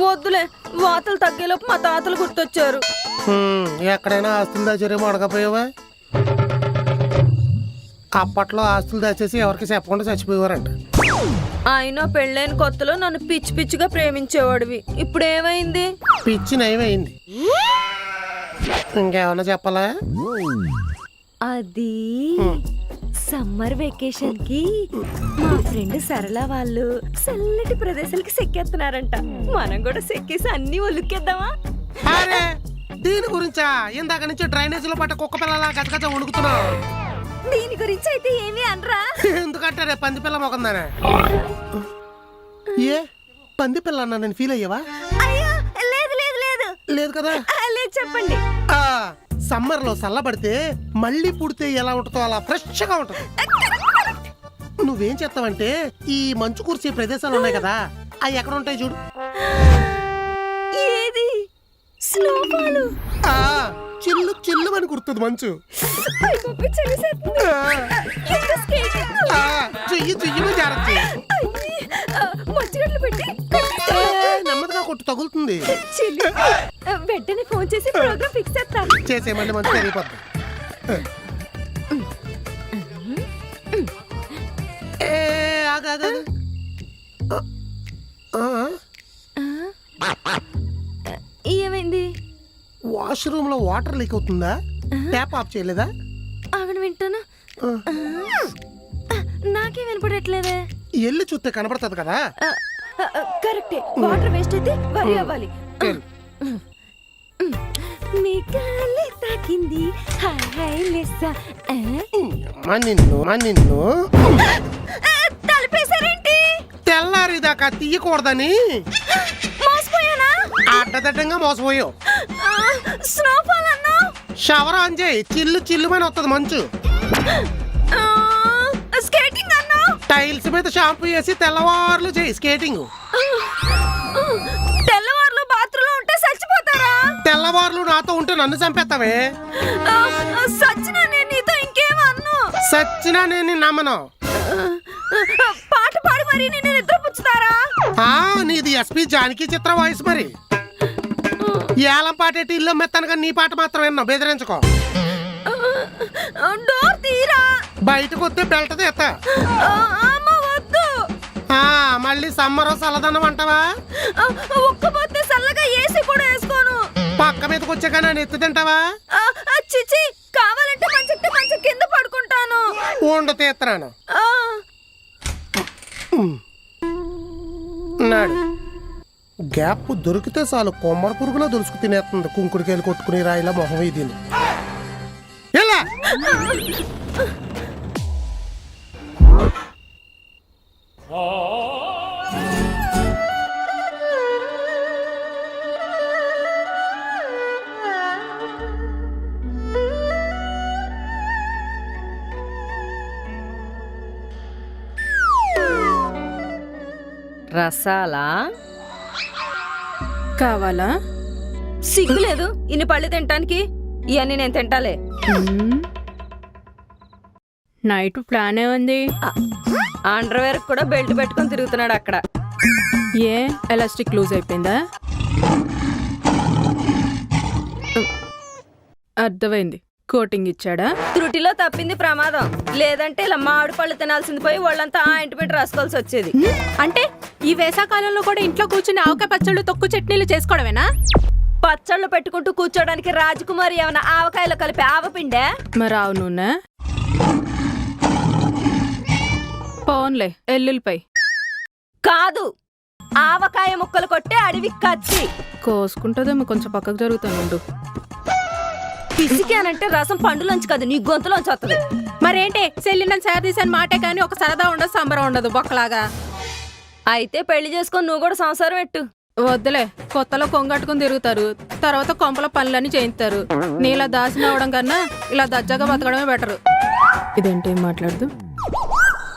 వద్దులే, వాతలు తగ్గేలోపు మా తాతలు గుర్తొచ్చారు. ఎక్కడైనా ఆస్తులు దాచారేమో అడగపోయావా? అప్పట్లో ఆస్తులు దాచేసి ఎవరికి చెప్పకుండా చచ్చిపోయేవారంట. అయినా పెళ్ళైన కొత్తలో నన్ను పిచ్చి పిచ్చిగా ప్రేమించేవాడివి, ఇప్పుడు ఏమైంది? పిచ్చి నయమైంది. ఇంకేమన్నా చెప్పాలా? అది సమ్మర్ వెకేషన్ కి మా ఫ్రెండ్ సరళ వాళ్ళు చల్లటి ప్రదేశాలకి సెక్కేస్తున్నారంట. మనం కూడా సెక్కేసి అన్ని ఒలుక్కేద్దామా? అరే దీని గురించా? ఇందాక నుంచి డ్రైనేజ్ లో పట్ట కుక్క పిల్లలా గజగజ వణుకుతున్నావు. దీని గురించి అయితే ఏమి అనరా? ఎందుకంటే రే పంది పిల్ల మొకందానే. ఏ పంది పిల్ల అన్నా నేను ఫీల్ అయ్యావా? అయ్యో లేదు లేదు లేదు లేదు కదా. లేదు చెప్పండి. సమ్మర్ లో చల్లబడితే మళ్ళీ పుడితే ఎలా ఉంటుందో అలా ఫ్రెష్ గా ఉంటుంది. నువ్వేం చేస్తావంటే ఈ మంచు కురిసే ప్రదేశాలు ఉన్నాయి కదా, అవి ఎక్కడ ఉంటాయి చూడు. ఏది? స్నోఫాల్. చిల్లు చిల్లు అని కుడుతుంది మంచు. చెయ్యి చెయ్యి జాగ్రత్త. నెమ్మదిగా కొట్టు, తగులుతుంది. వెంటనే ఫోన్ చేసి ప్రోగ్రామ్ ఫిక్స్ చేస్తాను. చేసేయమంటే మంచి జరిగిపోద్ది. ఏమైంది? వాష్రూమ్ లో వాటర్ లీక్ అవుతుందా? ట్యాప్ ఆఫ్ చేయలేదా? ఆగను, వింటాను. నాకే వినపడట్లేదే. ఎల్లు చూస్తే కనబడుతుంది కదా. కరెక్టే, వాటర్ వేస్ట్ అయితే వరి అవ్వాలి. మీ గాలి తాకింది నిన్ను తలపేశారేంటి? తెల్లారిదాకా తీయకూడదని మోసపోయానా? అడ్డదడ్డంగా మోసపోయావు. స్నోఫాల్ అన్నా? షవర్ ఆన్ చేయి, చిల్లు చిల్లుమని వస్తుంది మంచు. స్కేటింగ్ అన్నా? టైల్స్ మీద షాంపూ వేసి తెల్లవార్లు చేయి స్కేటింగ్. తెల్లవార్లు బాత్రూంలో ఉంటే చచ్చిపోతారా? తెల్లవార్లు నాతో ఉంటే నన్ను చంపేస్తావే. సచ్చినా నేను నీతో ఇంకేమన్ను. సచ్చినా నేను నమ్మను. పాట పాడి మరి నేను నిద్రపుచ్చుతారా? నీది ఎస్పీ జానకి చిత్ర వాయిస్ మరి. ఏలం పాటేటి ఇల్లు మెత్తనగా నీ పాట మాత్రం విన్నావు, బెదిరించుకో. డోర్ తీరా. బయటకు వస్తే బెల్ట్ తీస్తా. వద్దు. మళ్ళీ సమ్మర్ చల్లదనం అంటావా? ఒక్కపోతే చల్లగా ఏసీ కూడా వేసుకోను. పక్క మీదకి వచ్చాక నేను ఎత్తు తింటావా? చిచి, కావాలంటే మంచి కింద పడుకుంటాను. ఉండు తీస్తున్నాను. నాడు గ్యాప్ దొరికితే చాలు కొమ్మర పురుగులో దొరుకు తినేస్తుంది. కుంకుడికాయలు కొట్టుకుని రాయిలా మొహం ఇది. ఎలా రసాలా కావాలా? సిగ్గులేదు ఇన్ని పళ్ళు తినటానికి? ఇవన్నీ నేను తింటాలే. నైట్ ప్లాన్ ఏముంది? అండర్వేర్ కూడా బెల్ట్ పెట్టుకొని తిరుగుతున్నాడు అక్కడ. ఏ ఎలాస్టిక్ లూజ్ అయిపోయిందా? అర్థమైంది, కోటింగ్ ఇచ్చాడా? త్రుటిలో తప్పింది ప్రమాదం, లేదంటే ఇలా మామిడి పళ్ళు తినాల్సింది పోయి వాళ్ళంతా ఇంటి పెట్టి రాసుకోవాల్సి వచ్చేది. అంటే ఈ వేసవకాలంలో కూడా ఇంట్లో కూర్చుని ఆవకాయ పచ్చళ్ళు, తొక్కు చట్నీలు చేసుకోవడమేనా? పచ్చళ్ళు పెట్టుకుంటూ కూర్చోడానికి రాజకుమారి ఏమైనా ఆవకాయలో కలిపి ఆవపిండే? మరి ఆవు నూనె? పోన్లే, ఎల్లుల్లిపై కాదు, ఆవకాయ ముక్కలు కొట్టే అడవి కచ్చి. కోసుకుంటుందేమో, కొంచెం పక్కకు జరుగుతానుండు. పిసికానంటే రసం పండులోంచి కాదు నీ గొంతులోంచి వస్తుంది. మరేంటి, సెల్లిందని శారదీశాని మాటే కానీ ఒక సరదా ఉండదు, సంబరం ఉండదు బొక్కలాగా. అయితే పెళ్లి చేసుకొని నువ్వు కూడా సంసారం పెట్టు. వద్దులే, కొత్తలో కొంగట్టుకుని తిరుగుతారు, తర్వాత కొంపల పనులన్నీ చేయిస్తారు. నీలా దాసిన అవడం కన్నా ఇలా దజ్జాగా బతకడమే బెటరు. ఇదేంటి మాట్లాడదు?